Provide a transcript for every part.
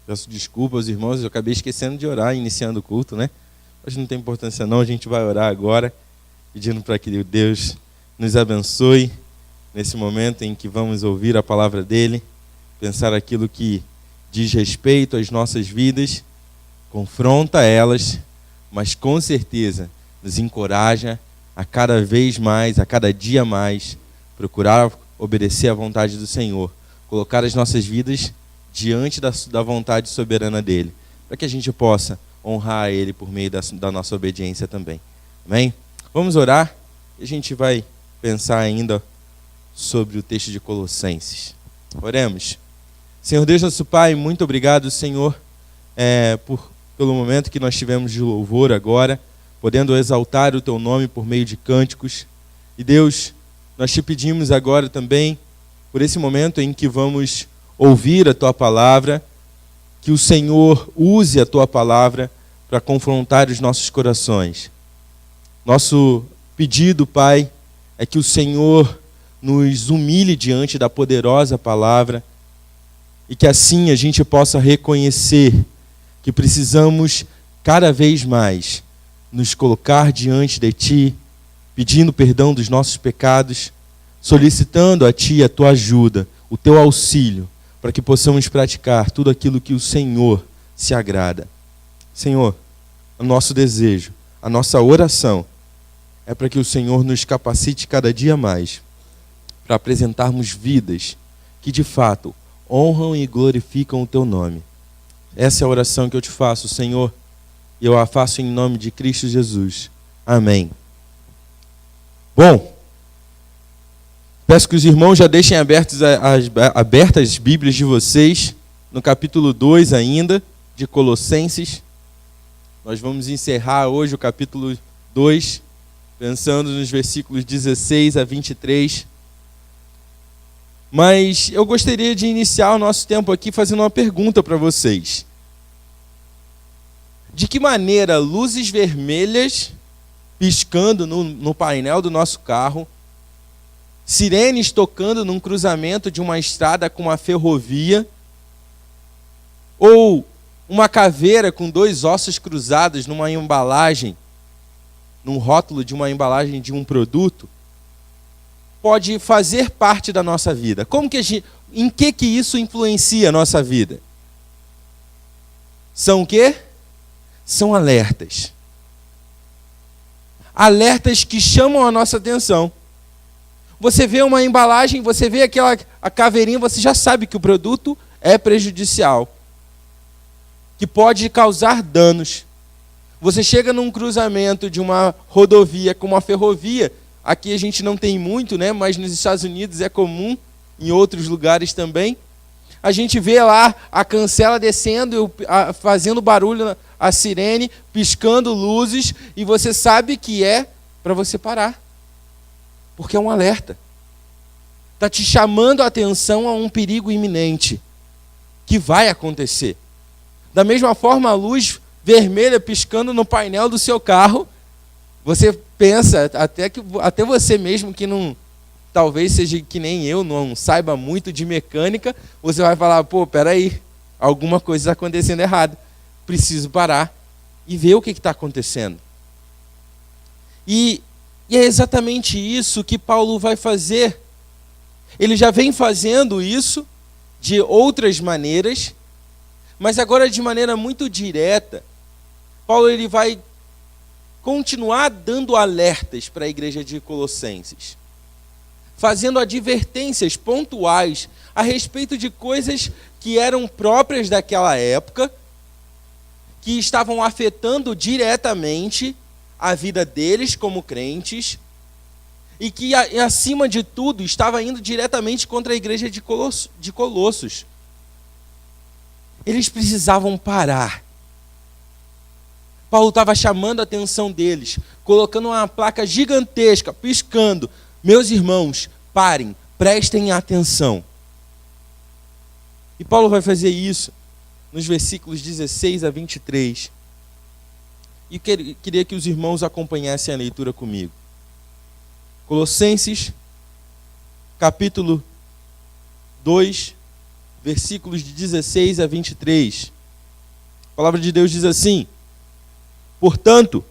Peço desculpa aos irmãos, eu acabei esquecendo de orar, iniciando o culto, né? Mas não tem importância não, a gente vai orar agora, pedindo para que Deus nos abençoe nesse momento em que vamos ouvir a palavra dele, pensar aquilo que diz respeito às nossas vidas, confronta elas, mas com certeza nos encoraja a cada vez mais, a cada dia mais, procurar obedecer à vontade do Senhor, colocar as nossas vidas diante da vontade soberana dele, para que a gente possa honrar ele por meio da nossa obediência também. Amém? Vamos orar e a gente vai pensar ainda sobre o texto de Colossenses. Oremos. Senhor Deus, nosso Pai, muito obrigado, Senhor, pelo momento que nós tivemos de louvor agora, podendo exaltar o Teu nome por meio de cânticos. E Deus, nós te pedimos agora também, por esse momento em que vamos ouvir a Tua palavra, que o Senhor use a Tua palavra para confrontar os nossos corações. Nosso pedido, Pai, é que o Senhor nos humilhe diante da poderosa palavra e que assim a gente possa reconhecer que precisamos cada vez mais nos colocar diante de Ti, pedindo perdão dos nossos pecados, solicitando a Ti a Tua ajuda, o Teu auxílio, para que possamos praticar tudo aquilo que o Senhor se agrada. Senhor, o nosso desejo, a nossa oração é para que o Senhor nos capacite cada dia mais para apresentarmos vidas que de fato honram e glorificam o Teu nome. Essa é a oração que eu te faço, Senhor, e eu a faço em nome de Cristo Jesus. Amém. Bom, peço que os irmãos já deixem abertas as Bíblias de vocês, no capítulo 2 ainda, de Colossenses. Nós vamos encerrar hoje o capítulo 2, pensando nos versículos 16 a 23. Mas eu gostaria de iniciar o nosso tempo aqui fazendo uma pergunta para vocês. De que maneira luzes vermelhas piscando no painel do nosso carro, sirenes tocando num cruzamento de uma estrada com uma ferrovia, ou uma caveira com 2 ossos cruzados numa embalagem, num rótulo de uma embalagem de um produto, pode fazer parte da nossa vida? Em que isso influencia a nossa vida? São o quê? São alertas. Alertas que chamam a nossa atenção. Você vê uma embalagem, você vê a caveirinha, você já sabe que o produto é prejudicial, que pode causar danos. Você chega num cruzamento de uma rodovia com uma ferrovia, aqui a gente não tem muito, né? Mas nos Estados Unidos é comum, em outros lugares também. A gente vê lá a cancela descendo, fazendo barulho, a sirene, piscando luzes, e você sabe que é para você parar, porque é um alerta. Está te chamando a atenção a um perigo iminente, que vai acontecer. Da mesma forma, a luz vermelha piscando no painel do seu carro, você pensa, até você mesmo que não, talvez seja que nem eu, não saiba muito de mecânica, você vai falar, peraí, alguma coisa está acontecendo errado, preciso parar e ver o que está acontecendo. E é exatamente isso que Paulo vai fazer. Ele já vem fazendo isso de outras maneiras, mas agora de maneira muito direta. Paulo ele vai continuar dando alertas para a igreja de Colossenses, fazendo advertências pontuais a respeito de coisas que eram próprias daquela época, que estavam afetando diretamente a vida deles como crentes, e que, acima de tudo, estava indo diretamente contra a igreja de Colossos. Eles precisavam parar. Paulo estava chamando a atenção deles, colocando uma placa gigantesca, piscando. Meus irmãos, parem, prestem atenção. E Paulo vai fazer isso nos versículos 16 a 23. E queria que os irmãos acompanhassem a leitura comigo. Colossenses, capítulo 2, versículos de 16 a 23. palavra de Deus diz assim: portanto,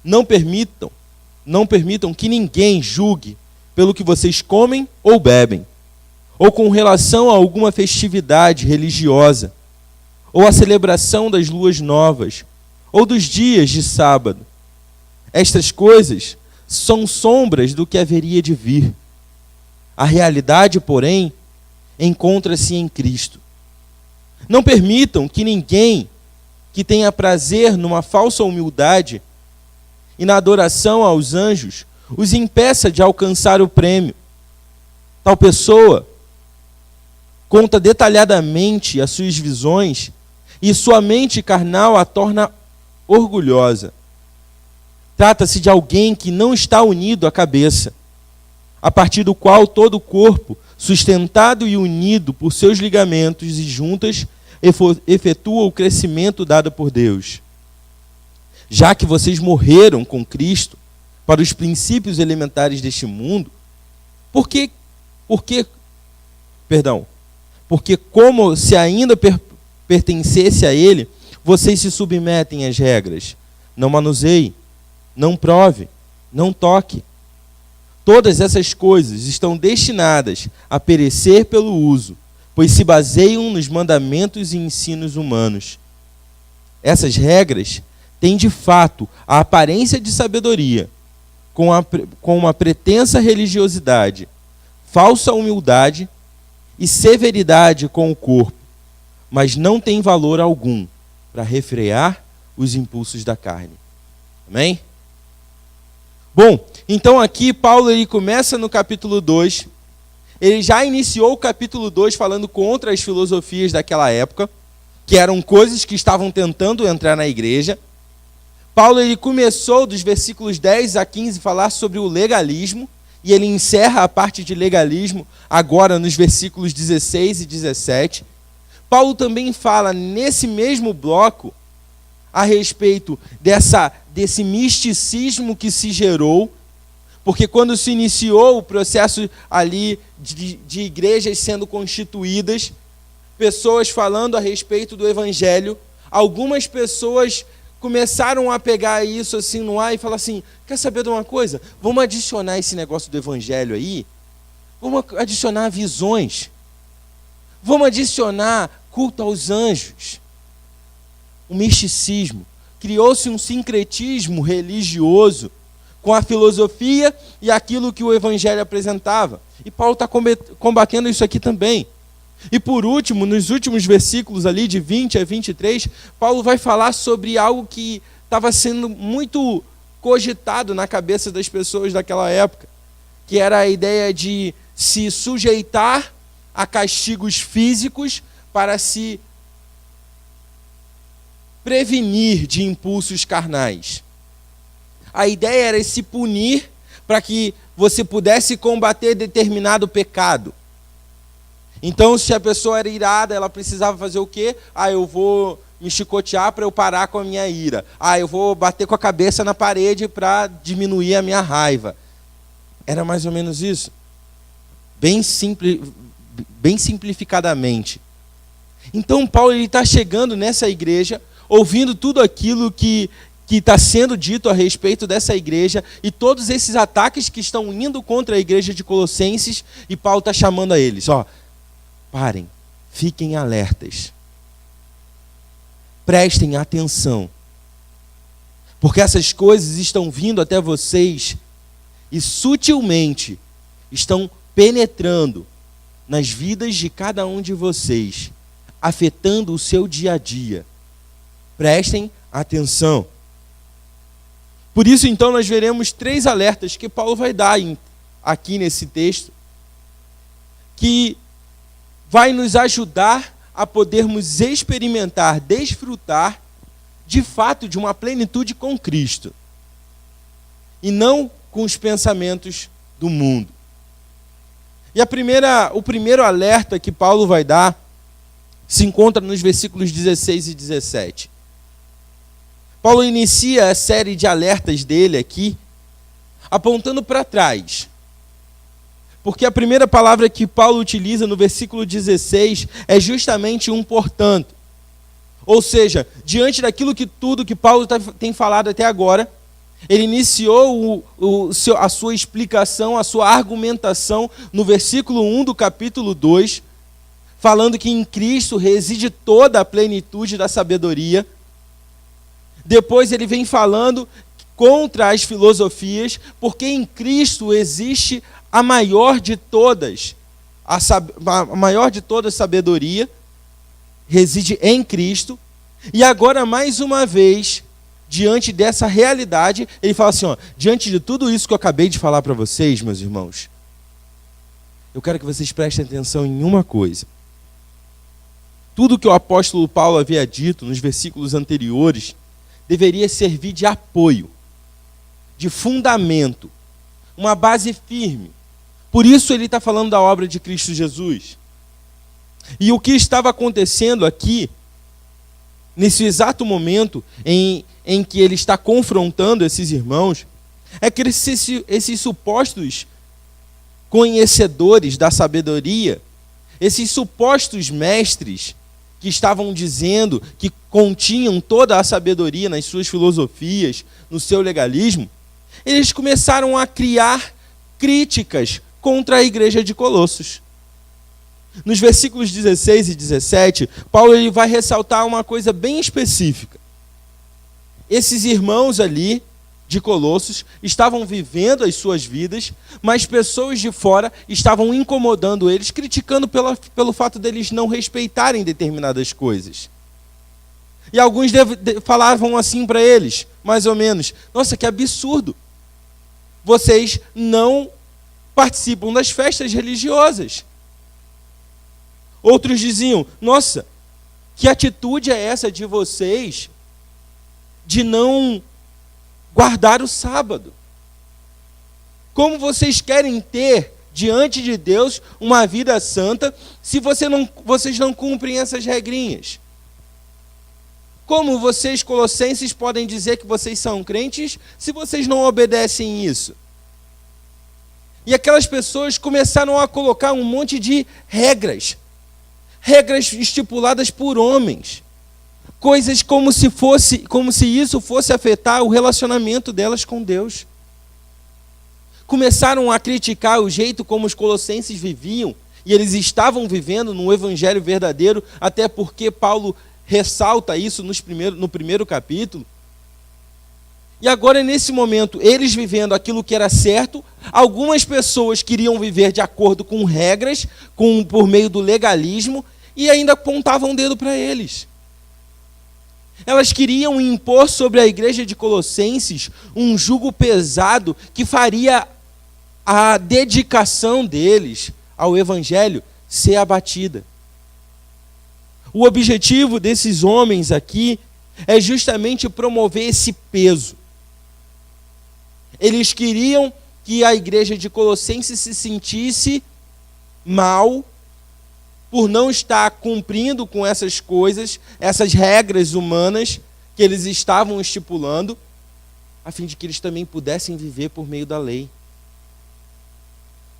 não permitam que ninguém julgue pelo que vocês comem ou bebem, ou com relação a alguma festividade religiosa, ou a celebração das luas novas, ou dos dias de sábado. Estas coisas são sombras do que haveria de vir. A realidade, porém, encontra-se em Cristo. Não permitam que ninguém que tenha prazer numa falsa humildade e na adoração aos anjos os impeça de alcançar o prêmio. Tal pessoa conta detalhadamente as suas visões e sua mente carnal a torna orgulhosa. Trata-se de alguém que não está unido à cabeça, a partir do qual todo o corpo, sustentado e unido por seus ligamentos e juntas, efetua o crescimento dado por Deus. Já que vocês morreram com Cristo para os princípios elementares deste mundo, porque como se ainda pertencesse a ele, vocês se submetem às regras. Não manuseie, não prove, não toque. Todas essas coisas estão destinadas a perecer pelo uso, pois se baseiam nos mandamentos e ensinos humanos. Essas regras têm de fato a aparência de sabedoria, com uma pretensa religiosidade, falsa humildade e severidade com o corpo, mas não tem valor algum para refrear os impulsos da carne. Amém? Bom, então aqui Paulo ele começa no capítulo 2, ele já iniciou o capítulo 2 falando contra as filosofias daquela época, que eram coisas que estavam tentando entrar na igreja. Paulo ele começou dos versículos 10 a 15 falar sobre o legalismo, e ele encerra a parte de legalismo agora nos versículos 16 e 17. Paulo também fala nesse mesmo bloco a respeito desse misticismo que se gerou, porque quando se iniciou o processo ali de igrejas sendo constituídas, pessoas falando a respeito do evangelho, algumas pessoas começaram a pegar isso assim no ar e falar assim: quer saber de uma coisa? Vamos adicionar esse negócio do evangelho aí, vamos adicionar visões, vamos adicionar culto aos anjos. O misticismo. Criou-se um sincretismo religioso com a filosofia e aquilo que o evangelho apresentava. E Paulo está combatendo isso aqui também. E por último, nos últimos versículos ali, de 20 a 23, Paulo vai falar sobre algo que estava sendo muito cogitado na cabeça das pessoas daquela época, que era a ideia de se sujeitar a castigos físicos para se prevenir de impulsos carnais. A ideia era se punir para que você pudesse combater determinado pecado. Então, se a pessoa era irada, ela precisava fazer o quê? Eu vou me chicotear para eu parar com a minha ira. Eu vou bater com a cabeça na parede para diminuir a minha raiva. Era mais ou menos isso. Bem simplificadamente. Então, Paulo está chegando nessa igreja, ouvindo tudo aquilo que está sendo dito a respeito dessa igreja e todos esses ataques que estão indo contra a igreja de Colossenses, e Paulo está chamando a eles: parem, fiquem alertas, prestem atenção, porque essas coisas estão vindo até vocês e sutilmente estão penetrando nas vidas de cada um de vocês, afetando o seu dia a dia. Prestem atenção. Por isso, então, nós veremos 3 alertas que Paulo vai dar aqui nesse texto, que vai nos ajudar a podermos experimentar, desfrutar, de fato, de uma plenitude com Cristo, e não com os pensamentos do mundo. E o primeiro alerta que Paulo vai dar se encontra nos versículos 16 e 17. Paulo inicia a série de alertas dele aqui, apontando para trás. Porque a primeira palavra que Paulo utiliza no versículo 16 é justamente um portanto. Ou seja, diante daquilo que tudo que Paulo tem falado até agora, ele iniciou a sua explicação, a sua argumentação no versículo 1 do capítulo 2, falando que em Cristo reside toda a plenitude da sabedoria. Depois ele vem falando contra as filosofias, porque em Cristo existe a maior de todas, a maior de toda a sabedoria, reside em Cristo. E agora, mais uma vez, diante dessa realidade, ele fala assim, diante de tudo isso que eu acabei de falar para vocês, meus irmãos, eu quero que vocês prestem atenção em uma coisa. Tudo que o apóstolo Paulo havia dito nos versículos anteriores deveria servir de apoio, de fundamento, uma base firme. Por isso ele está falando da obra de Cristo Jesus. E o que estava acontecendo aqui, nesse exato momento em que ele está confrontando esses irmãos, é que esses supostos conhecedores da sabedoria, esses supostos mestres que estavam dizendo que continham toda a sabedoria nas suas filosofias, no seu legalismo, eles começaram a criar críticas contra a igreja de Colossos. Nos versículos 16 e 17, Paulo ele vai ressaltar uma coisa bem específica. Esses irmãos ali de Colossos estavam vivendo as suas vidas, mas pessoas de fora estavam incomodando eles, criticando pelo fato deles não respeitarem determinadas coisas. E alguns falavam assim para eles, mais ou menos, nossa, que absurdo, vocês não participam das festas religiosas. Outros diziam, nossa, que atitude é essa de vocês de não guardar o sábado? Como vocês querem ter diante de Deus uma vida santa se vocês não cumprem essas regrinhas? Como vocês, colossenses, podem dizer que vocês são crentes se vocês não obedecem isso? E aquelas pessoas começaram a colocar um monte de regras estipuladas por homens, coisas como se isso fosse afetar o relacionamento delas com Deus. Começaram a criticar o jeito como os colossenses viviam, e eles estavam vivendo no evangelho verdadeiro, até porque Paulo ressalta isso no primeiro capítulo. E agora, nesse momento, eles vivendo aquilo que era certo, algumas pessoas queriam viver de acordo com regras, por meio do legalismo, e ainda apontavam o dedo para eles. Elas queriam impor sobre a igreja de Colossenses um jugo pesado que faria a dedicação deles ao evangelho ser abatida. O objetivo desses homens aqui é justamente promover esse peso. Eles queriam que a igreja de Colossenses se sentisse mal por não estar cumprindo com essas coisas, essas regras humanas que eles estavam estipulando, a fim de que eles também pudessem viver por meio da lei,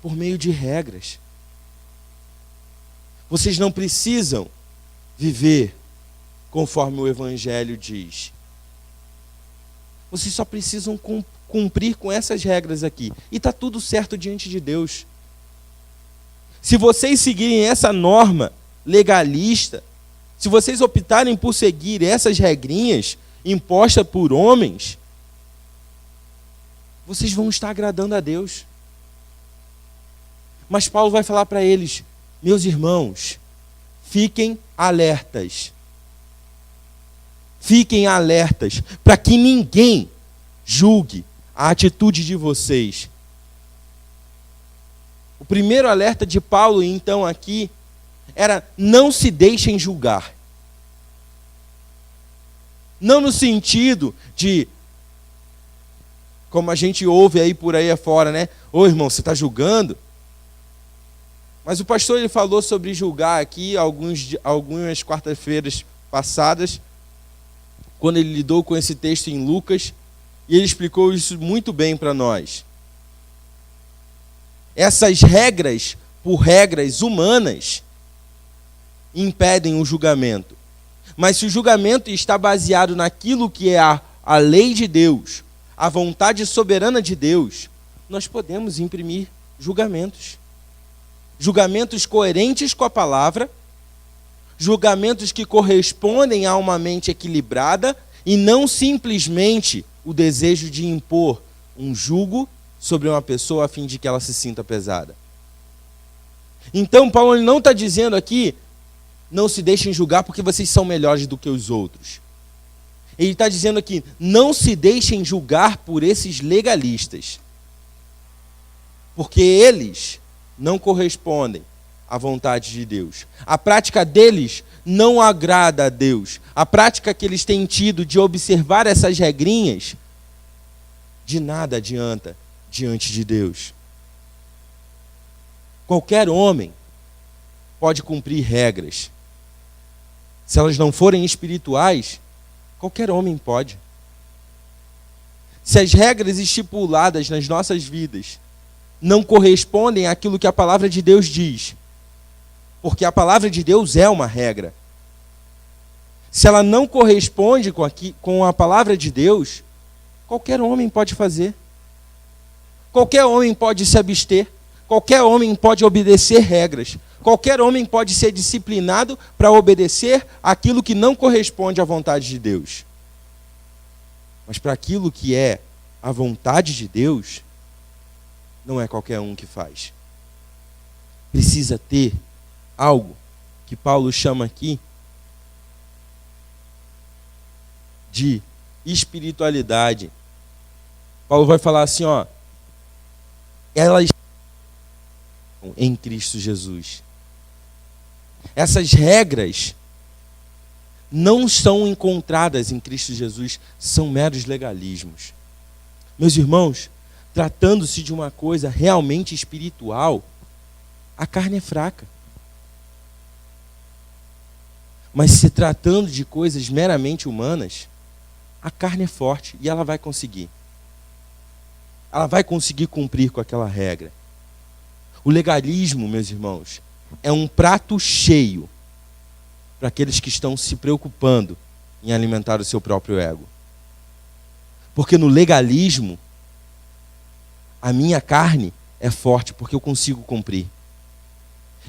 por meio de regras. Vocês não precisam viver conforme o Evangelho diz. Vocês só precisam cumprir com essas regras aqui. E está tudo certo diante de Deus. Se vocês seguirem essa norma legalista, se vocês optarem por seguir essas regrinhas impostas por homens, vocês vão estar agradando a Deus. Mas Paulo vai falar para eles, meus irmãos, fiquem alertas. Fiquem alertas para que ninguém julgue a atitude de vocês. O primeiro alerta de Paulo, então, aqui, era não se deixem julgar. Não no sentido de, como a gente ouve aí por aí afora, né? Ô irmão, você está julgando? Mas o pastor ele falou sobre julgar aqui algumas quartas-feiras passadas, quando ele lidou com esse texto em Lucas, e ele explicou isso muito bem para nós. Essas regras, por regras humanas, impedem o julgamento. Mas se o julgamento está baseado naquilo que é a lei de Deus, a vontade soberana de Deus, nós podemos imprimir julgamentos. Julgamentos coerentes com a palavra, julgamentos que correspondem a uma mente equilibrada e não simplesmente o desejo de impor um jugo sobre uma pessoa a fim de que ela se sinta pesada. Então, Paulo não está dizendo aqui, não se deixem julgar porque vocês são melhores do que os outros. Ele está dizendo aqui, não se deixem julgar por esses legalistas, porque eles não correspondem à vontade de Deus. A prática deles não agrada a Deus. A prática que eles têm tido de observar essas regrinhas, de nada adianta diante de Deus. Qualquer homem pode cumprir regras. Se elas não forem espirituais, qualquer homem pode. Se as regras estipuladas nas nossas vidas não correspondem àquilo que a palavra de Deus diz, porque a palavra de Deus é uma regra. Se ela não corresponde com a palavra de Deus, qualquer homem pode fazer. Qualquer homem pode se abster. Qualquer homem pode obedecer regras. Qualquer homem pode ser disciplinado para obedecer aquilo que não corresponde à vontade de Deus. Mas para aquilo que é a vontade de Deus, não é qualquer um que faz. Precisa ter algo que Paulo chama aqui de espiritualidade. Paulo vai falar assim, elas em Cristo Jesus. Essas regras não são encontradas em Cristo Jesus, são meros legalismos. Meus irmãos, tratando-se de uma coisa realmente espiritual, a carne é fraca. Mas se tratando de coisas meramente humanas, a carne é forte e ela vai conseguir. Ela vai conseguir cumprir com aquela regra. O legalismo, meus irmãos, é um prato cheio para aqueles que estão se preocupando em alimentar o seu próprio ego. Porque no legalismo, a minha carne é forte porque eu consigo cumprir.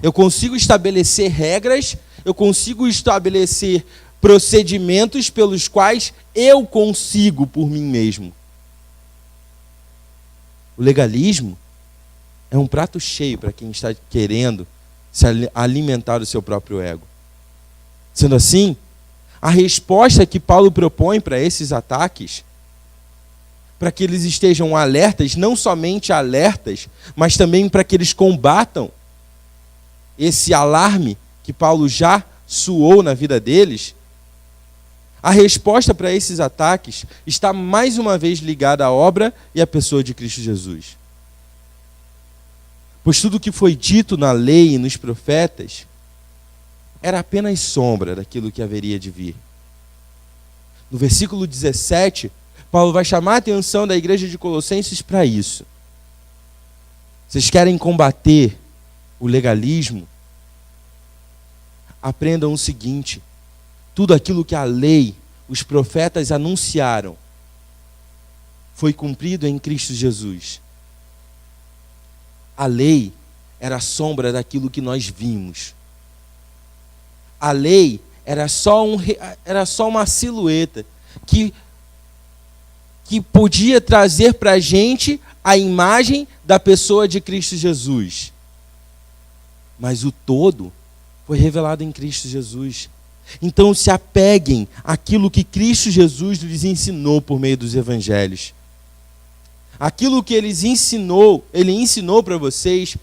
Eu consigo estabelecer regras, eu consigo estabelecer procedimentos pelos quais eu consigo por mim mesmo. O legalismo é um prato cheio para quem está querendo se alimentar o seu próprio ego. Sendo assim, a resposta que Paulo propõe para esses ataques, para que eles estejam alertas, não somente alertas, mas também para que eles combatam esse alarme que Paulo já soou na vida deles, a resposta para esses ataques está mais uma vez ligada à obra e à pessoa de Cristo Jesus. Pois tudo que foi dito na lei e nos profetas era apenas sombra daquilo que haveria de vir. No versículo 17, Paulo vai chamar a atenção da igreja de Colossenses para isso. Vocês querem combater o legalismo? Aprendam o seguinte: tudo aquilo que a lei, os profetas anunciaram, foi cumprido em Cristo Jesus. A lei era a sombra daquilo que nós vimos. A lei era só uma silhueta que podia trazer para a gente a imagem da pessoa de Cristo Jesus. Mas o todo foi revelado em Cristo Jesus. Então se apeguem àquilo que Cristo Jesus lhes ensinou por meio dos evangelhos. Aquilo que ele ensinou para vocês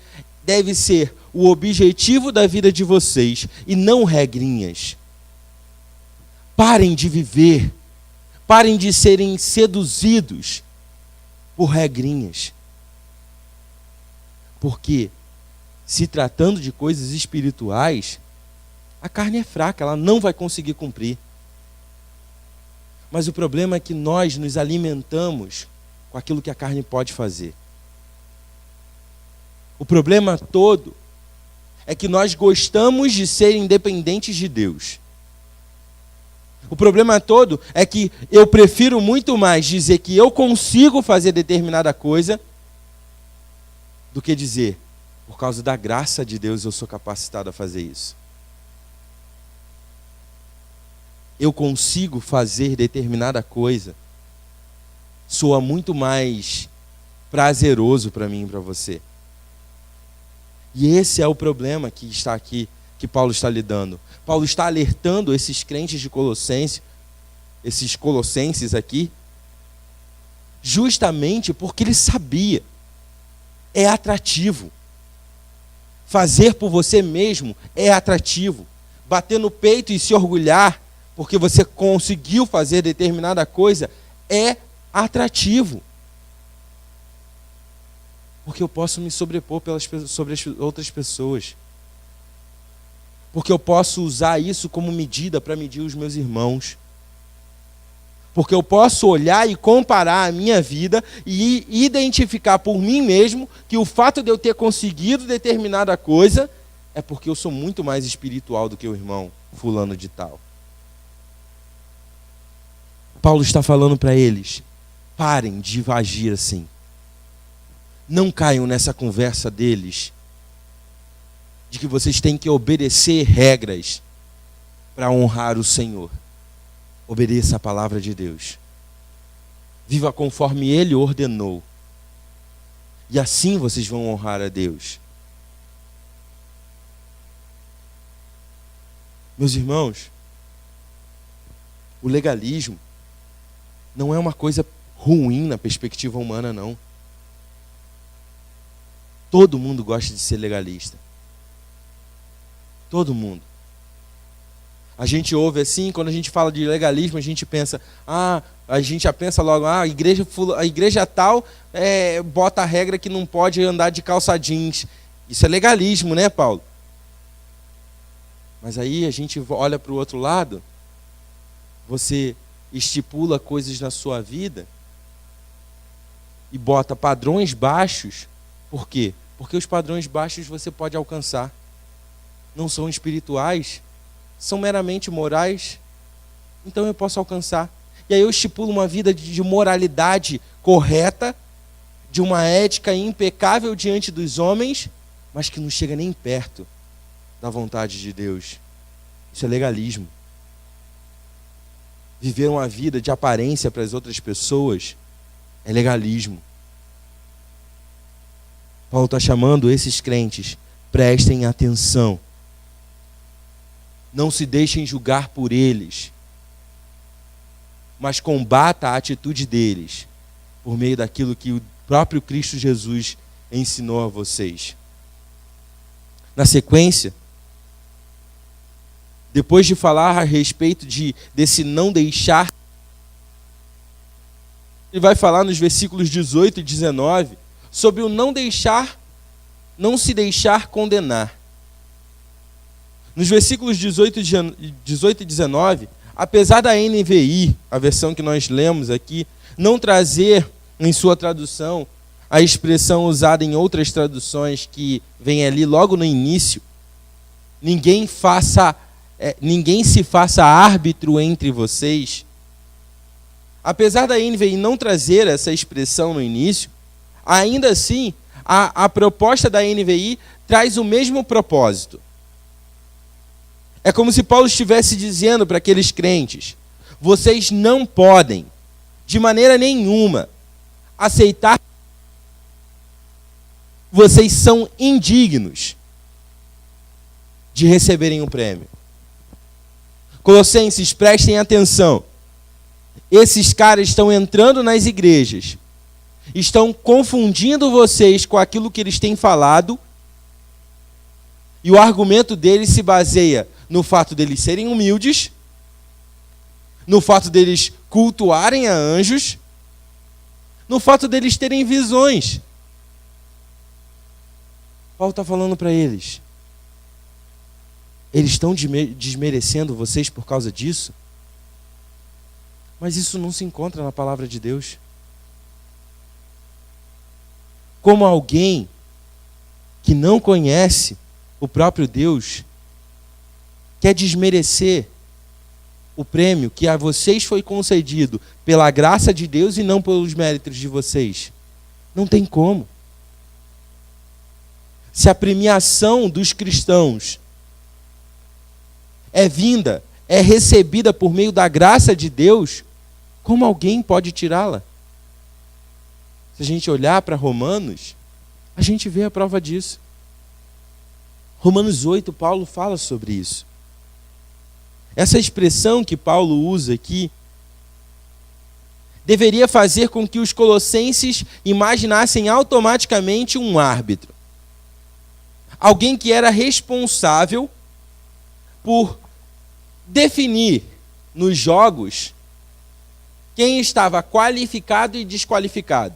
deve ser o objetivo da vida de vocês e não regrinhas. Parem de viver, parem de serem seduzidos por regrinhas. Porque, se tratando de coisas espirituais, a carne é fraca, ela não vai conseguir cumprir. Mas o problema é que nós nos alimentamos com aquilo que a carne pode fazer. O problema todo é que nós gostamos de ser independentes de Deus. O problema todo é que eu prefiro muito mais dizer que eu consigo fazer determinada coisa do que dizer, por causa da graça de Deus, eu sou capacitado a fazer isso. Eu consigo fazer determinada coisa soa muito mais prazeroso para mim e para você. E esse é o problema que está aqui, que Paulo está lidando. Paulo está alertando esses crentes de Colossenses, esses colossenses aqui, justamente porque ele sabia, é atrativo. Fazer por você mesmo é atrativo. Bater no peito e se orgulhar porque você conseguiu fazer determinada coisa é atrativo. Porque eu posso me sobrepor sobre as outras pessoas. Porque eu posso usar isso como medida para medir os meus irmãos. Porque eu posso olhar e comparar a minha vida e identificar por mim mesmo que o fato de eu ter conseguido determinada coisa é porque eu sou muito mais espiritual do que o irmão fulano de tal. Paulo está falando para eles, parem de agir assim. Não caiam nessa conversa deles de que vocês têm que obedecer regras para honrar o Senhor. Obedeça a palavra de Deus. Viva conforme Ele ordenou. E assim vocês vão honrar a Deus. Meus irmãos, o legalismo não é uma coisa ruim na perspectiva humana, não. Todo mundo gosta de ser legalista. Todo mundo. A gente ouve assim, quando a gente fala de legalismo, a gente pensa, a gente já pensa logo, a igreja tal bota a regra que não pode andar de calça jeans. Isso é legalismo, né, Paulo? Mas aí a gente olha para o outro lado, você estipula coisas na sua vida e bota padrões baixos. Por quê? Porque os padrões baixos você pode alcançar. Não são espirituais, são meramente morais. Então eu posso alcançar. E aí eu estipulo uma vida de moralidade correta, de uma ética impecável diante dos homens, mas que não chega nem perto da vontade de Deus. Isso é legalismo. Viver uma vida de aparência para as outras pessoas é legalismo. Paulo está chamando esses crentes, prestem atenção. Não se deixem julgar por eles, mas combata a atitude deles, por meio daquilo que o próprio Cristo Jesus ensinou a vocês. Na sequência, depois de falar a respeito desse não deixar, ele vai falar nos versículos 18 e 19 sobre o não se deixar condenar. Nos versículos 18 e 19, apesar da NVI, a versão que nós lemos aqui, não trazer em sua tradução a expressão usada em outras traduções que vem ali logo no início, ninguém se faça árbitro entre vocês. Apesar da NVI não trazer essa expressão no início, ainda assim, a proposta da NVI traz o mesmo propósito. É como se Paulo estivesse dizendo para aqueles crentes, vocês não podem, de maneira nenhuma, aceitar que vocês são indignos de receberem um prêmio. Colossenses, prestem atenção. Esses caras estão entrando nas igrejas, estão confundindo vocês com aquilo que eles têm falado, e o argumento deles se baseia no fato deles serem humildes, no fato deles cultuarem a anjos, no fato deles terem visões. Paulo está falando para eles, eles estão desmerecendo vocês por causa disso? Mas isso não se encontra na palavra de Deus. Como alguém que não conhece o próprio Deus quer desmerecer o prêmio que a vocês foi concedido pela graça de Deus e não pelos méritos de vocês? Não tem como. Se a premiação dos cristãos é recebida por meio da graça de Deus, como alguém pode tirá-la? Se a gente olhar para Romanos, a gente vê a prova disso. Romanos 8, Paulo fala sobre isso. Essa expressão que Paulo usa aqui deveria fazer com que os colossenses imaginassem automaticamente um árbitro. Alguém que era responsável por definir nos jogos quem estava qualificado e desqualificado.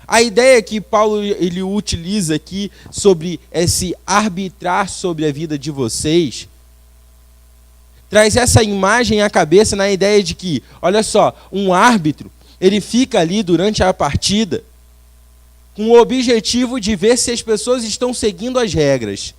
A ideia que Paulo ele utiliza aqui sobre esse arbitrar sobre a vida de vocês traz essa imagem à cabeça na ideia de que, olha só, um árbitro, ele fica ali durante a partida com o objetivo de ver se as pessoas estão seguindo as regras.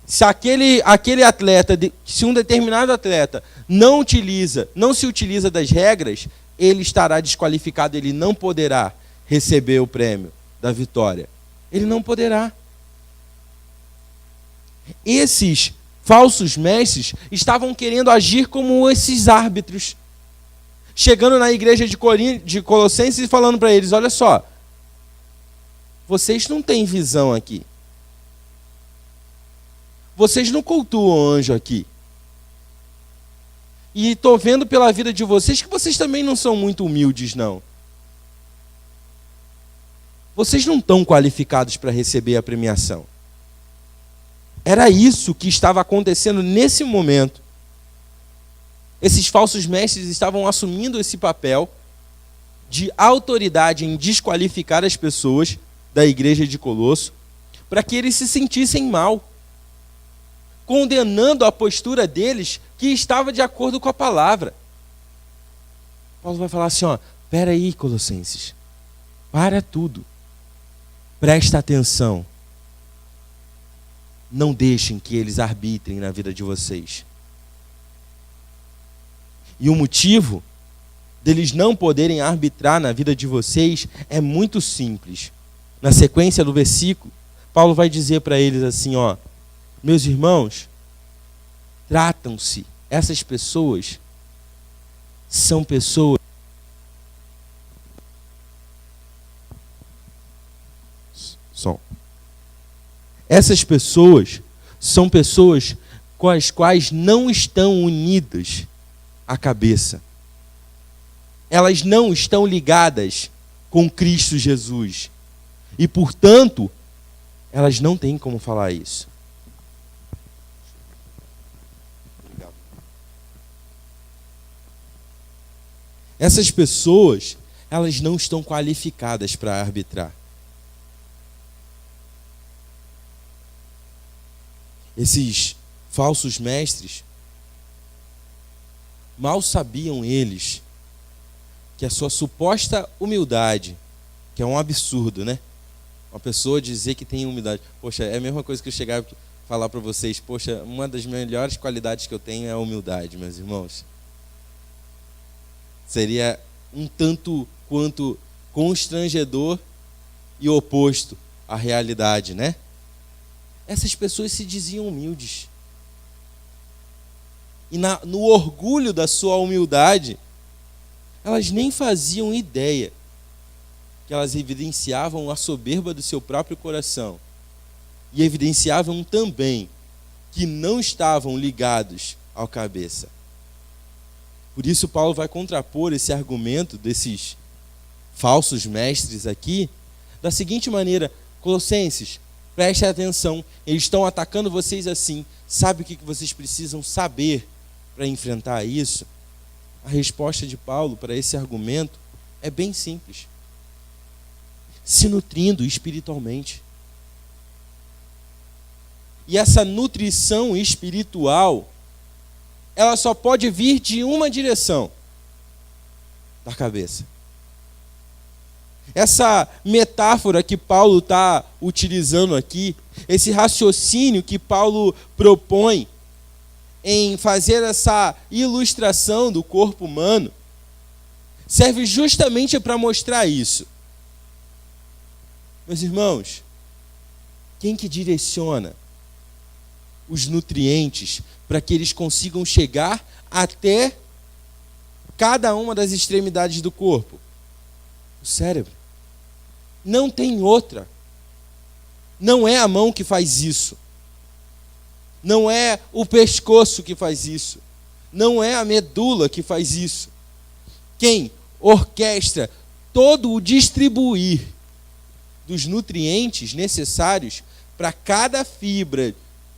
Se aquele atleta, se um determinado atleta não se utiliza das regras, ele estará desqualificado, ele não poderá receber o prêmio da vitória. Ele não poderá. Esses falsos mestres estavam querendo agir como esses árbitros, chegando na igreja de Colossenses e falando para eles, olha só, vocês não têm visão aqui. Vocês não cultuam o anjo aqui. E estou vendo pela vida de vocês que vocês também não são muito humildes, não. Vocês não estão qualificados para receber a premiação. Era isso que estava acontecendo nesse momento. Esses falsos mestres estavam assumindo esse papel de autoridade em desqualificar as pessoas da igreja de Colosso, para que eles se sentissem mal, condenando a postura deles que estava de acordo com a palavra. Paulo vai falar assim, espera aí, Colossenses, para tudo, presta atenção, não deixem que eles arbitrem na vida de vocês. E o motivo deles não poderem arbitrar na vida de vocês é muito simples. Na sequência do versículo, Paulo vai dizer para eles assim, meus irmãos, tratam-se, essas pessoas são pessoas essas pessoas são pessoas com as quais não estão unidas à cabeça. Elas não estão ligadas com Cristo Jesus. E, portanto, elas não têm como falar isso. Essas pessoas, elas não estão qualificadas para arbitrar. Esses falsos mestres, mal sabiam eles que a sua suposta humildade, que é um absurdo, né? Uma pessoa dizer que tem humildade. Poxa, é a mesma coisa que eu chegar e falar para vocês. Poxa, uma das melhores qualidades que eu tenho é a humildade, meus irmãos. Seria um tanto quanto constrangedor e oposto à realidade, né? Essas pessoas se diziam humildes. E no orgulho da sua humildade, elas nem faziam ideia que elas evidenciavam a soberba do seu próprio coração. E evidenciavam também que não estavam ligados ao cabeça. Por isso Paulo vai contrapor esse argumento desses falsos mestres aqui da seguinte maneira: Colossenses, prestem atenção, eles estão atacando vocês assim. Sabe o que vocês precisam saber para enfrentar isso? A resposta de Paulo para esse argumento é bem simples. Se nutrindo espiritualmente. E essa nutrição espiritual, ela só pode vir de uma direção: da cabeça. Essa metáfora que Paulo está utilizando aqui, esse raciocínio que Paulo propõe, em fazer essa ilustração do corpo humano serve justamente para mostrar isso. Meus irmãos, quem que direciona os nutrientes para que eles consigam chegar até cada uma das extremidades do corpo? O cérebro. Não tem outra. Não é a mão que faz isso. Não é o pescoço que faz isso. Não é a medula que faz isso. Quem orquestra todo o distribuir dos nutrientes necessários para cada fibra,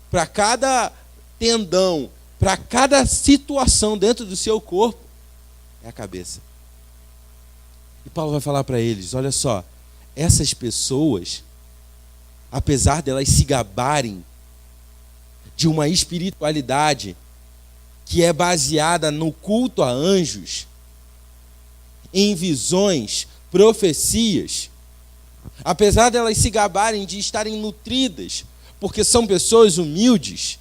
para cada tendão, para cada situação dentro do seu corpo, é a cabeça. E Paulo vai falar para eles, olha só, essas pessoas, apesar delas se gabarem de uma espiritualidade que é baseada no culto a anjos, em visões, profecias, apesar delas se gabarem de estarem nutridas, porque são pessoas humildes,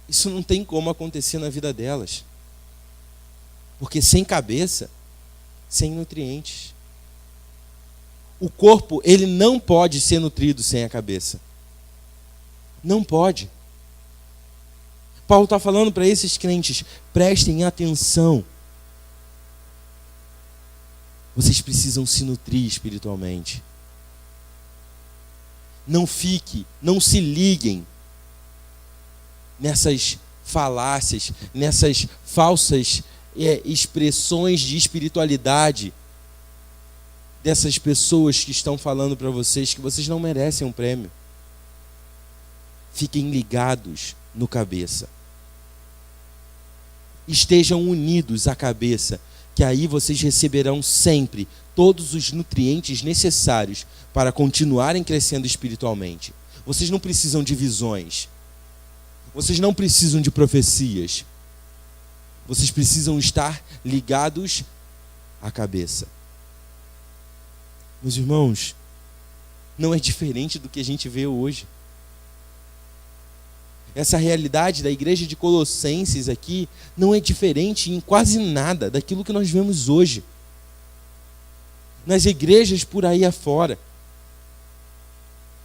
isso não tem como acontecer na vida delas. Porque sem cabeça, sem nutrientes. O corpo, ele não pode ser nutrido sem a cabeça. Não pode. Paulo está falando para esses crentes, prestem atenção. Vocês precisam se nutrir espiritualmente. Não se liguem nessas falácias, nessas falsas expressões de espiritualidade dessas pessoas que estão falando para vocês que vocês não merecem um prêmio. Fiquem ligados no cabeça. Estejam unidos à cabeça, que aí vocês receberão sempre todos os nutrientes necessários para continuarem crescendo espiritualmente. Vocês não precisam de visões. Vocês não precisam de profecias. Vocês precisam estar ligados à cabeça. Meus irmãos, não é diferente do que a gente vê hoje. Essa realidade da igreja de Colossenses aqui não é diferente em quase nada daquilo que nós vemos hoje. Nas igrejas por aí afora.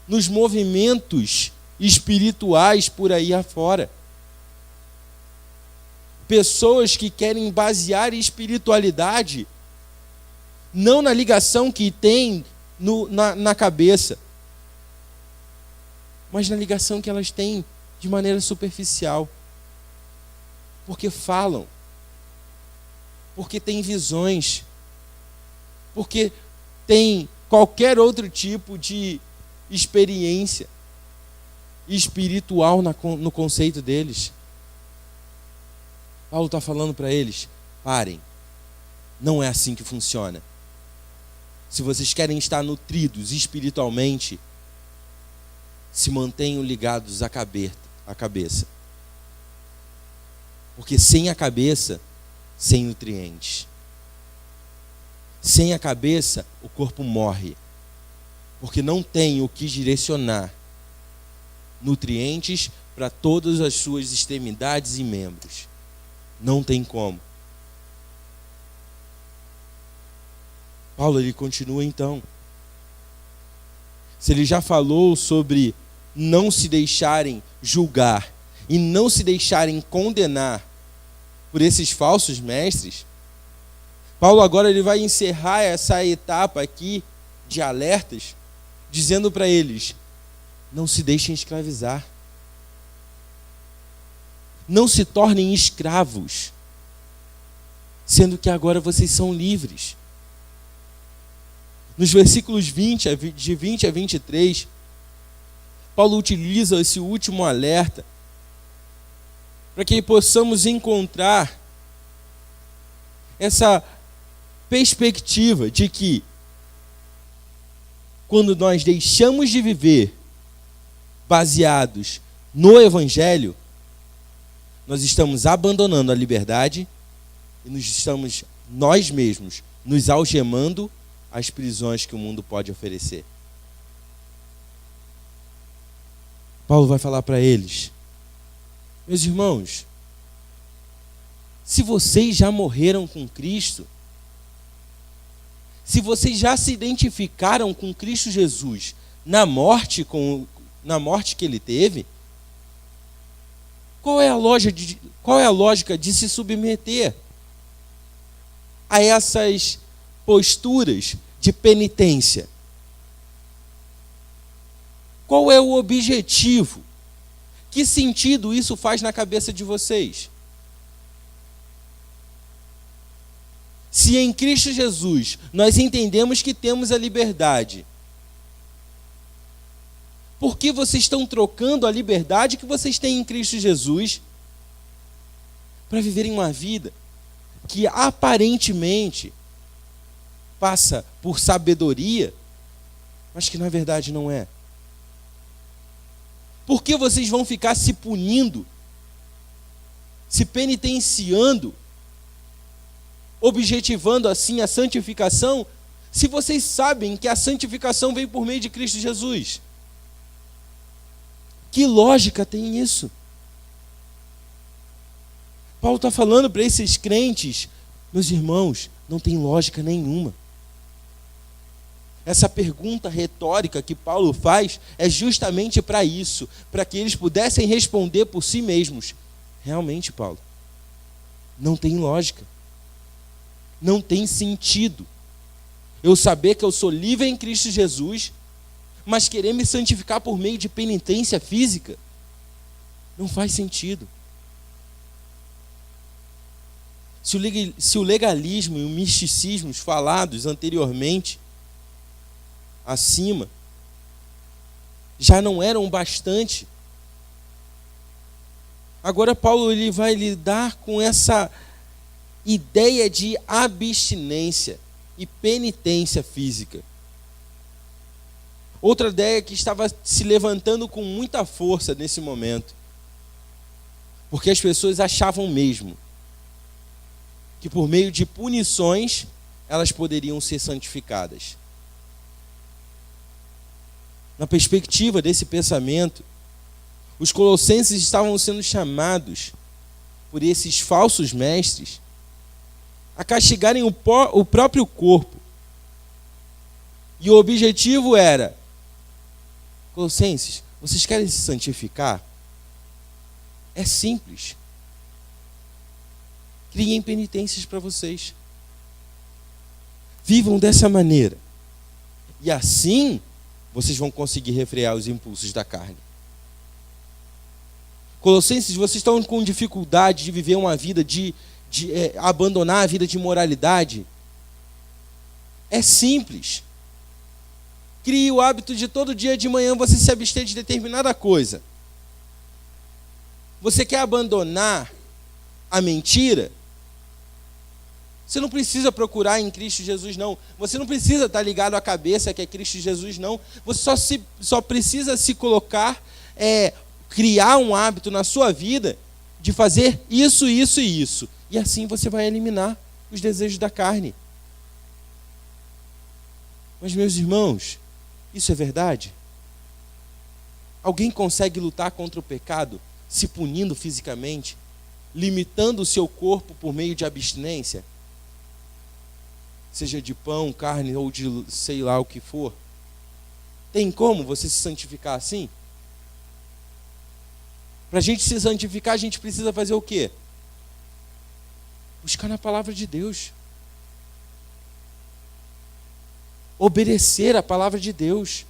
Nos movimentos espirituais por aí afora. Pessoas que querem basear espiritualidade não na ligação que tem na cabeça, mas na ligação que elas têm de maneira superficial. Porque falam, porque têm visões, porque tem qualquer outro tipo de experiência espiritual no conceito deles. Paulo está falando para eles, parem, não é assim que funciona. Se vocês querem estar nutridos espiritualmente, se mantenham ligados à cabeça. Porque sem a cabeça, sem nutrientes. Sem a cabeça, o corpo morre. Porque não tem o que direcionar nutrientes para todas as suas extremidades e membros. Não tem como. Paulo, ele continua então. Se ele já falou sobre não se deixarem julgar e não se deixarem condenar por esses falsos mestres, Paulo agora ele vai encerrar essa etapa aqui de alertas, dizendo para eles, não se deixem escravizar. Não se tornem escravos, sendo que agora vocês são livres. Nos versículos de 20 a 23, Paulo utiliza esse último alerta para que possamos encontrar essa perspectiva de que quando nós deixamos de viver baseados no Evangelho, nós estamos abandonando a liberdade e estamos nós mesmos nos algemando às prisões que o mundo pode oferecer. Paulo vai falar para eles, Meus irmãos, se vocês já morreram com Cristo, se vocês já se identificaram com Cristo Jesus na morte que ele teve, qual é a lógica de se submeter a essas posturas de penitência? Qual é o objetivo? Que sentido isso faz na cabeça de vocês? Se em Cristo Jesus nós entendemos que temos a liberdade, por que vocês estão trocando a liberdade que vocês têm em Cristo Jesus para viverem uma vida que aparentemente passa por sabedoria, mas que na verdade não é? Por que vocês vão ficar se punindo, se penitenciando, objetivando assim a santificação, se vocês sabem que a santificação vem por meio de Cristo Jesus? Que lógica tem isso? Paulo está falando para esses crentes, meus irmãos, não tem lógica nenhuma. Essa pergunta retórica que Paulo faz é justamente para isso, para que eles pudessem responder por si mesmos. Realmente, Paulo, não tem lógica. Não tem sentido eu saber que eu sou livre em Cristo Jesus, mas querer me santificar por meio de penitência física. Não faz sentido. Se o legalismo e o misticismo falados anteriormente, acima, já não eram bastante, agora Paulo ele vai lidar com essa ideia de abstinência e penitência física. Outra ideia que estava se levantando com muita força nesse momento, porque as pessoas achavam mesmo que por meio de punições elas poderiam ser santificadas. Na perspectiva desse pensamento, os colossenses estavam sendo chamados por esses falsos mestres a castigarem o próprio corpo. E o objetivo era: Colossenses, vocês querem se santificar? É simples. Criem penitências para vocês. Vivam dessa maneira. E assim, vocês vão conseguir refrear os impulsos da carne. Colossenses, vocês estão com dificuldade de viver uma vida de abandonar a vida de imoralidade? É simples. Crie o hábito de todo dia de manhã você se abster de determinada coisa. Você quer abandonar a mentira? Você não precisa procurar em Cristo Jesus, não. Você não precisa estar ligado à cabeça que é Cristo Jesus, não. Você só precisa se colocar, criar um hábito na sua vida de fazer isso, isso e isso. E assim você vai eliminar os desejos da carne. Mas, meus irmãos, isso é verdade? Alguém consegue lutar contra o pecado se punindo fisicamente, limitando o seu corpo por meio de abstinência? Seja de pão, carne ou de sei lá o que for. Tem como você se santificar assim? Para a gente se santificar, a gente precisa fazer o quê? Buscar na palavra de Deus. Obedecer a palavra de Deus.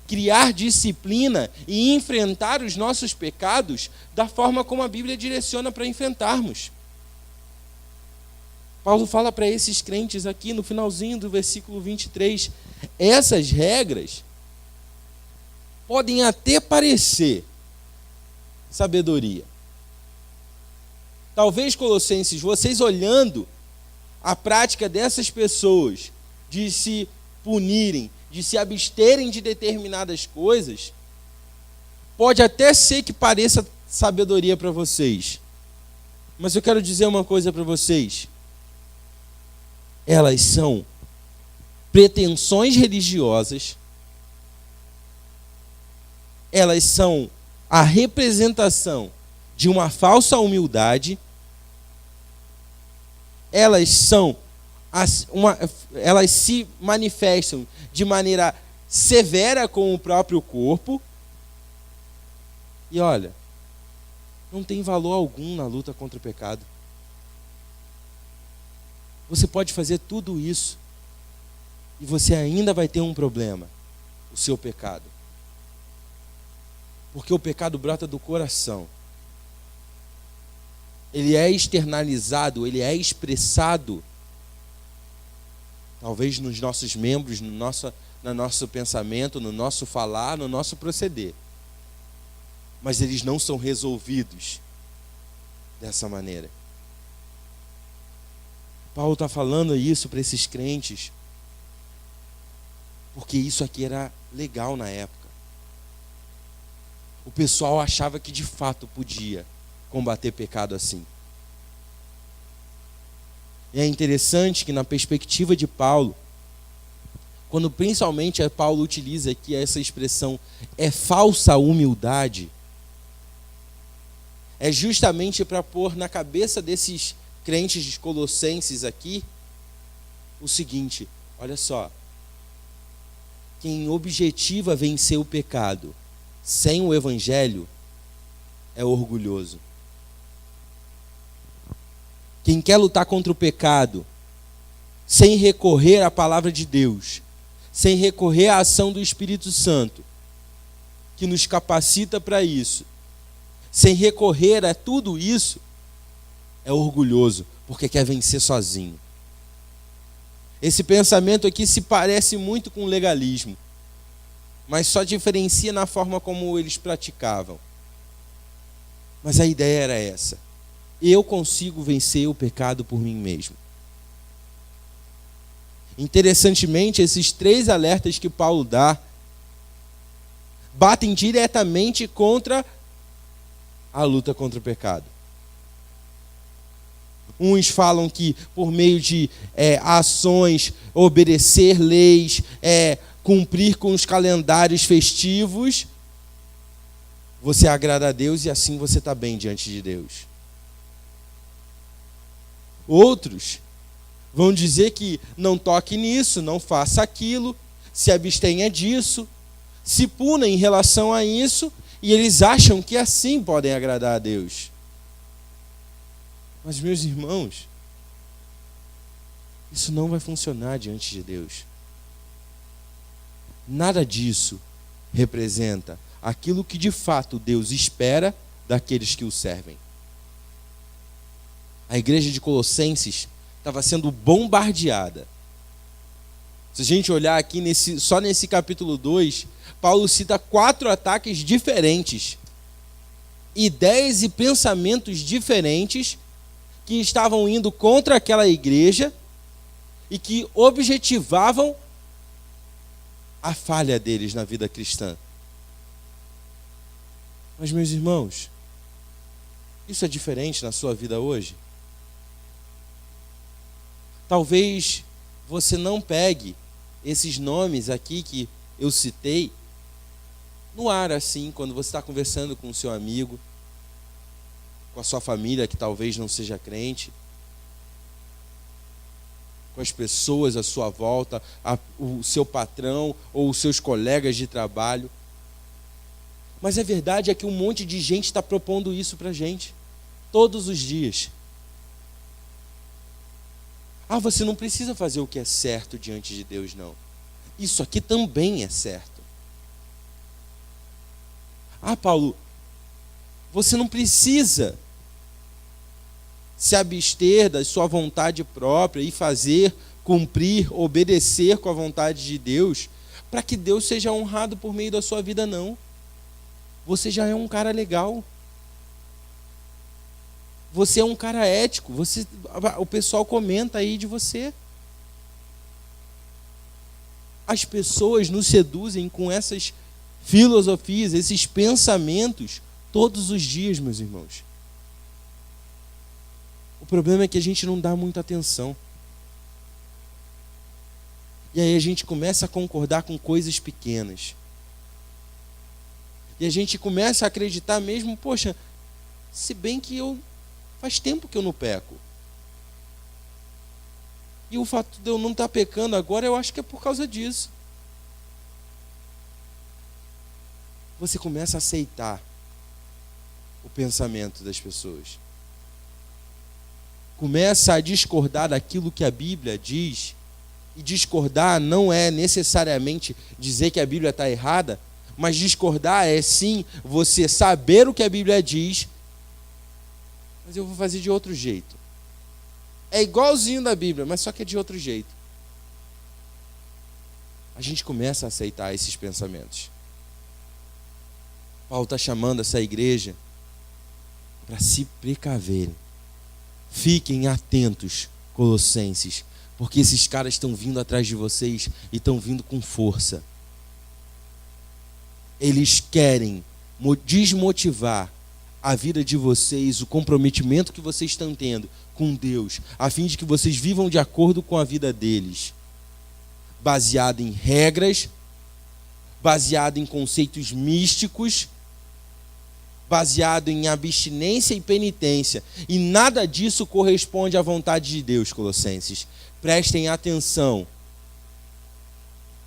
Criar disciplina e enfrentar os nossos pecados da forma como a Bíblia direciona para enfrentarmos. Paulo fala para esses crentes aqui no finalzinho do versículo 23, essas regras podem até parecer sabedoria. Talvez, Colossenses, vocês olhando a prática dessas pessoas de se punirem, de se absterem de determinadas coisas, pode até ser que pareça sabedoria para vocês. Mas eu quero dizer uma coisa para vocês. Elas são pretensões religiosas, elas são a representação de uma falsa humildade, elas se manifestam de maneira severa com o próprio corpo. E olha, não tem valor algum na luta contra o pecado. Você pode fazer tudo isso e você ainda vai ter um problema: o seu pecado. Porque o pecado brota do coração. Ele é externalizado, ele é expressado, talvez nos nossos membros, no nosso pensamento, no nosso falar, no nosso proceder. Mas eles não são resolvidos dessa maneira. Paulo está falando isso para esses crentes, porque isso aqui era legal na época. O pessoal achava que de fato podia combater pecado assim. E é interessante que, na perspectiva de Paulo, quando principalmente Paulo utiliza aqui essa expressão, é falsa humildade, é justamente para pôr na cabeça desses crentes de Colossenses aqui o seguinte: olha só, quem objetiva vencer o pecado sem o evangelho é orgulhoso. Quem quer lutar contra o pecado sem recorrer à palavra de Deus, sem recorrer à ação do Espírito Santo, que nos capacita para isso, sem recorrer a tudo isso, é orgulhoso, porque quer vencer sozinho. Esse pensamento aqui se parece muito com o legalismo, mas só diferencia na forma como eles praticavam. Mas a ideia era essa: eu consigo vencer o pecado por mim mesmo. Interessantemente, esses 3 alertas que Paulo dá batem diretamente contra a luta contra o pecado. Uns falam que por meio de ações, obedecer leis, cumprir com os calendários festivos, você agrada a Deus e assim você está bem diante de Deus. Outros vão dizer que não toque nisso, não faça aquilo, se abstenha disso, se puna em relação a isso, e eles acham que assim podem agradar a Deus. Mas, meus irmãos, isso não vai funcionar diante de Deus. Nada disso representa aquilo que de fato Deus espera daqueles que o servem. A igreja de Colossenses estava sendo bombardeada. Se a gente olhar aqui só nesse capítulo 2, Paulo cita 4 ataques diferentes, ideias e pensamentos diferentes que estavam indo contra aquela igreja e que objetivavam a falha deles na vida cristã. Mas, meus irmãos, isso é diferente na sua vida hoje? Talvez você não pegue esses nomes aqui que eu citei no ar assim, quando você está conversando com o seu amigo, com a sua família que talvez não seja crente, com as pessoas à sua volta, o seu patrão ou os seus colegas de trabalho. Mas a verdade é que um monte de gente está propondo isso para a gente, todos os dias. Você não precisa fazer o que é certo diante de Deus, não. Isso aqui também é certo. Paulo, você não precisa se abster da sua vontade própria e fazer, cumprir, obedecer com a vontade de Deus, para que Deus seja honrado por meio da sua vida, não. Você já é um cara legal. Você é um cara ético. O pessoal comenta aí de você. As pessoas nos seduzem com essas filosofias, esses pensamentos, todos os dias, meus irmãos. O problema é que a gente não dá muita atenção. E aí a gente começa a concordar com coisas pequenas. E a gente começa a acreditar mesmo, poxa, se bem que faz tempo que eu não peco. E o fato de eu não estar pecando agora, eu acho que é por causa disso. Você começa a aceitar o pensamento das pessoas. Começa a discordar daquilo que a Bíblia diz. E discordar não é necessariamente dizer que a Bíblia está errada, mas discordar é sim você saber o que a Bíblia diz, mas eu vou fazer de outro jeito. É igualzinho da Bíblia, mas só que é de outro jeito. A gente começa a aceitar esses pensamentos. Paulo está chamando essa igreja para se precaverem. Fiquem atentos, Colossenses, porque esses caras estão vindo atrás de vocês e estão vindo com força. Eles querem desmotivar a vida de vocês, o comprometimento que vocês estão tendo com Deus, a fim de que vocês vivam de acordo com a vida deles, baseado em regras, baseado em conceitos místicos, baseado em abstinência e penitência. E nada disso corresponde à vontade de Deus, Colossenses. Prestem atenção.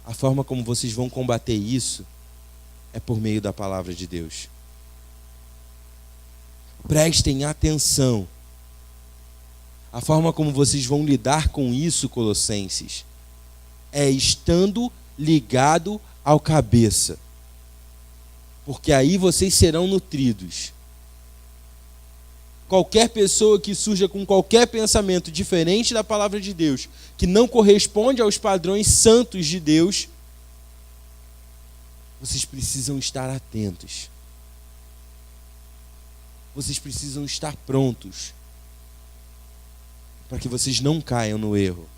A forma como vocês vão combater isso é por meio da palavra de Deus. Prestem atenção. A forma como vocês vão lidar com isso, Colossenses, é estando ligado ao cabeça. Porque aí vocês serão nutridos. Qualquer pessoa que surja com qualquer pensamento diferente da palavra de Deus, que não corresponde aos padrões santos de Deus, vocês precisam estar atentos. Vocês precisam estar prontos para que vocês não caiam no erro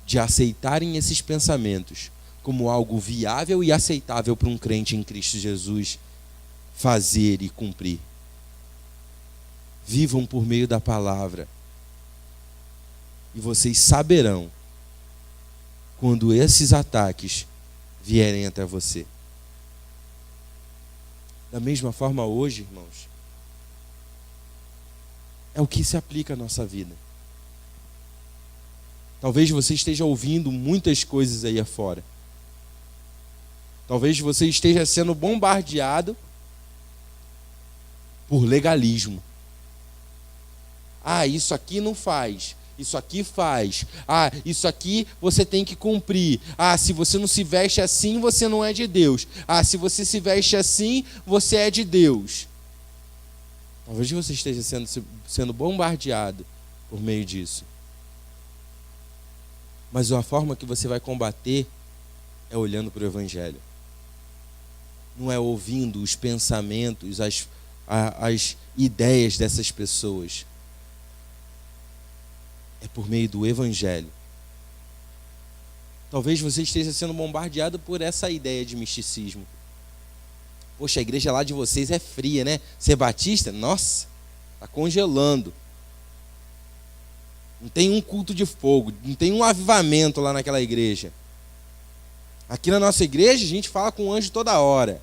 de aceitarem esses pensamentos como algo viável e aceitável para um crente em Cristo Jesus fazer e cumprir. Vivam por meio da palavra. E vocês saberão quando esses ataques vierem até você. Da mesma forma hoje, irmãos, é o que se aplica à nossa vida. Talvez você esteja ouvindo muitas coisas aí afora. Talvez você esteja sendo bombardeado por legalismo. Ah, isso aqui não faz. Isso aqui faz. Ah, isso aqui você tem que cumprir. Ah, se você não se veste assim, você não é de Deus. Ah, se você se veste assim, você é de Deus. Talvez você esteja sendo bombardeado por meio disso. Mas a forma que você vai combater é olhando para o Evangelho. Não é ouvindo os pensamentos, as ideias dessas pessoas. É por meio do Evangelho. Talvez você esteja sendo bombardeado por essa ideia de misticismo. Poxa, a igreja lá de vocês é fria, né? Ser batista? Nossa, está congelando. Não tem um culto de fogo, não tem um avivamento lá naquela igreja. Aqui na nossa igreja a gente fala com o anjo toda hora.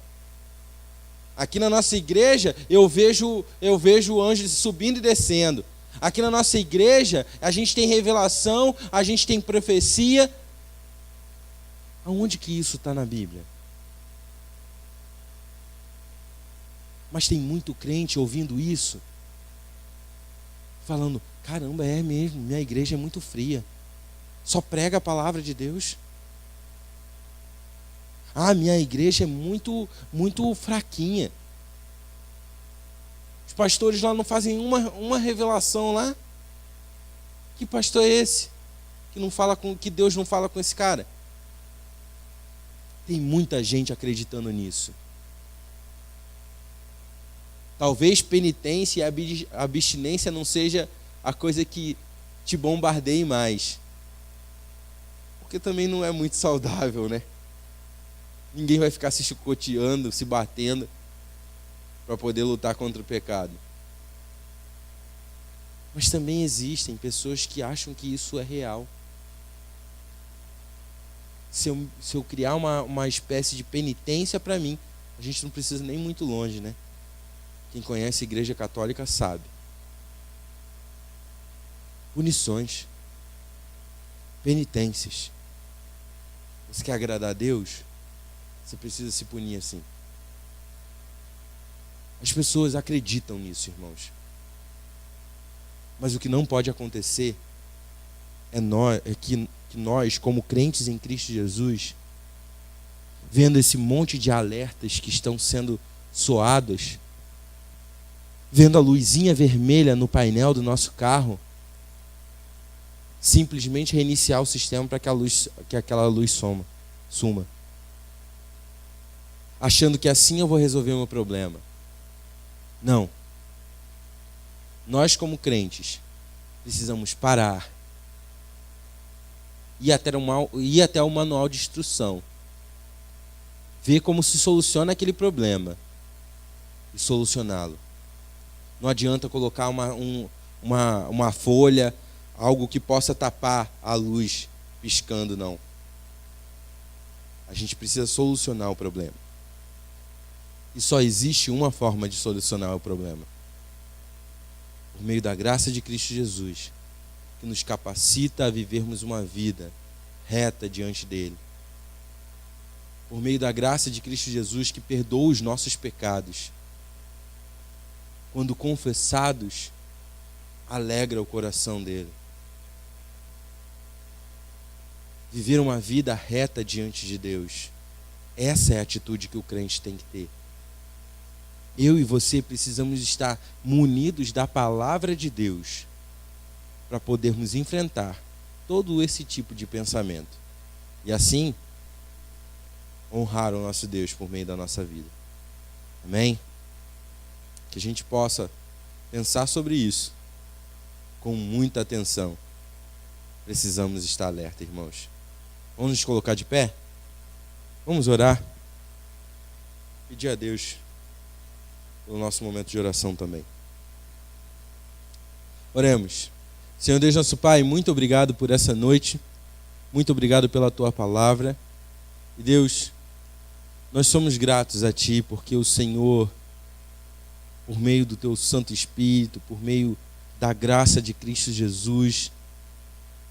Aqui na nossa igreja eu vejo o anjo subindo e descendo. Aqui na nossa igreja a gente tem revelação, a gente tem profecia. Aonde que isso está na Bíblia? Mas tem muito crente ouvindo isso, falando, caramba, é mesmo, minha igreja é muito fria. Só prega a palavra de Deus. Ah, minha igreja é muito fraquinha. Os pastores lá não fazem uma revelação lá. Que pastor é esse? Que Deus não fala com esse cara? Tem muita gente acreditando nisso. Talvez penitência e abstinência não seja a coisa que te bombardeie mais. Porque também não é muito saudável, né? Ninguém vai ficar se chicoteando, se batendo para poder lutar contra o pecado. Mas também existem pessoas que acham que isso é real. Se eu criar uma espécie de penitência para mim, A gente não precisa nem muito longe, né? Quem conhece a Igreja Católica sabe. Punições, penitências. Você quer agradar a Deus? Você precisa se punir assim. As pessoas acreditam nisso, irmãos. Mas o que não pode acontecer é que nós, como crentes em Cristo Jesus, vendo esse monte de alertas que estão sendo soados, vendo a luzinha vermelha no painel do nosso carro, simplesmente reiniciar o sistema para que aquela luz suma. Achando que assim eu vou resolver o meu problema. Não. Nós, como crentes, precisamos parar, ir até o manual de instrução, ver como se soluciona aquele problema e solucioná-lo. Não adianta colocar uma folha, algo que possa tapar a luz piscando, não. A gente precisa solucionar o problema. E só existe uma forma de solucionar o problema: por meio da graça de Cristo Jesus, que nos capacita a vivermos uma vida reta diante dele. Por meio da graça de Cristo Jesus, que perdoa os nossos pecados. Quando confessados, alegra o coração dele. Viver uma vida reta diante de Deus. Essa é a atitude que o crente tem que ter. Eu e você precisamos estar munidos da palavra de Deus para podermos enfrentar todo esse tipo de pensamento. E assim, honrar o nosso Deus por meio da nossa vida. Amém? Que a gente possa pensar sobre isso com muita atenção. Precisamos estar alerta, irmãos. Vamos nos colocar de pé? Vamos orar? Pedir a Deus pelo nosso momento de oração também. Oremos. Senhor Deus, nosso Pai, muito obrigado por essa noite. Muito obrigado pela Tua palavra. E Deus, nós somos gratos a Ti, porque o Senhor, por meio do Teu Santo Espírito, por meio da graça de Cristo Jesus,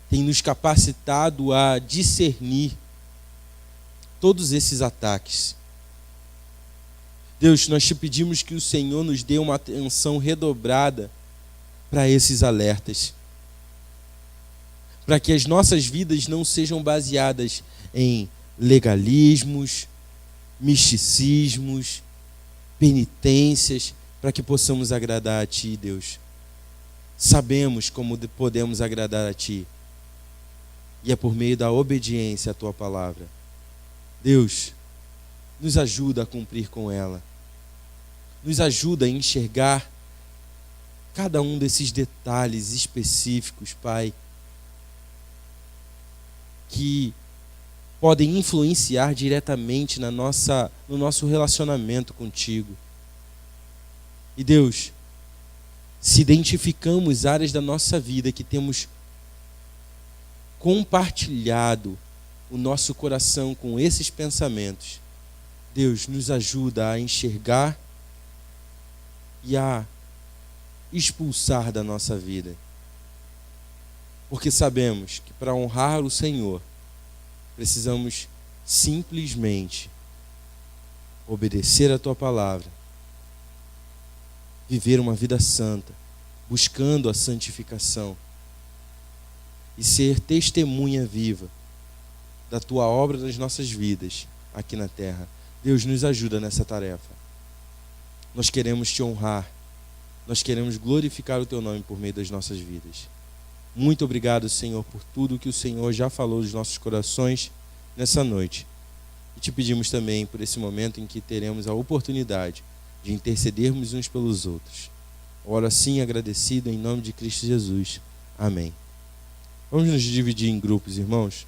tem nos capacitado a discernir todos esses ataques. Deus, nós te pedimos que o Senhor nos dê uma atenção redobrada para esses alertas, para que as nossas vidas não sejam baseadas em legalismos, misticismos, penitências, para que possamos agradar a Ti, Deus. Sabemos como podemos agradar a Ti, e é por meio da obediência à Tua palavra. Deus, nos ajuda a cumprir com ela. Nos ajuda a enxergar cada um desses detalhes específicos, Pai, que podem influenciar diretamente no nosso relacionamento contigo. E Deus, se identificamos áreas da nossa vida que temos compartilhado o nosso coração com esses pensamentos, Deus, nos ajuda a enxergar e a expulsar da nossa vida. Porque sabemos que para honrar o Senhor, precisamos simplesmente obedecer a Tua palavra, viver uma vida santa, buscando a santificação e ser testemunha viva da Tua obra nas nossas vidas aqui na terra. Deus, nos ajuda nessa tarefa. Nós queremos Te honrar, nós queremos glorificar o Teu nome por meio das nossas vidas. Muito obrigado, Senhor, por tudo que o Senhor já falou dos nossos corações nessa noite. E Te pedimos também por esse momento em que teremos a oportunidade de intercedermos uns pelos outros. Oro assim agradecido em nome de Cristo Jesus. Amém. Vamos nos dividir em grupos, irmãos.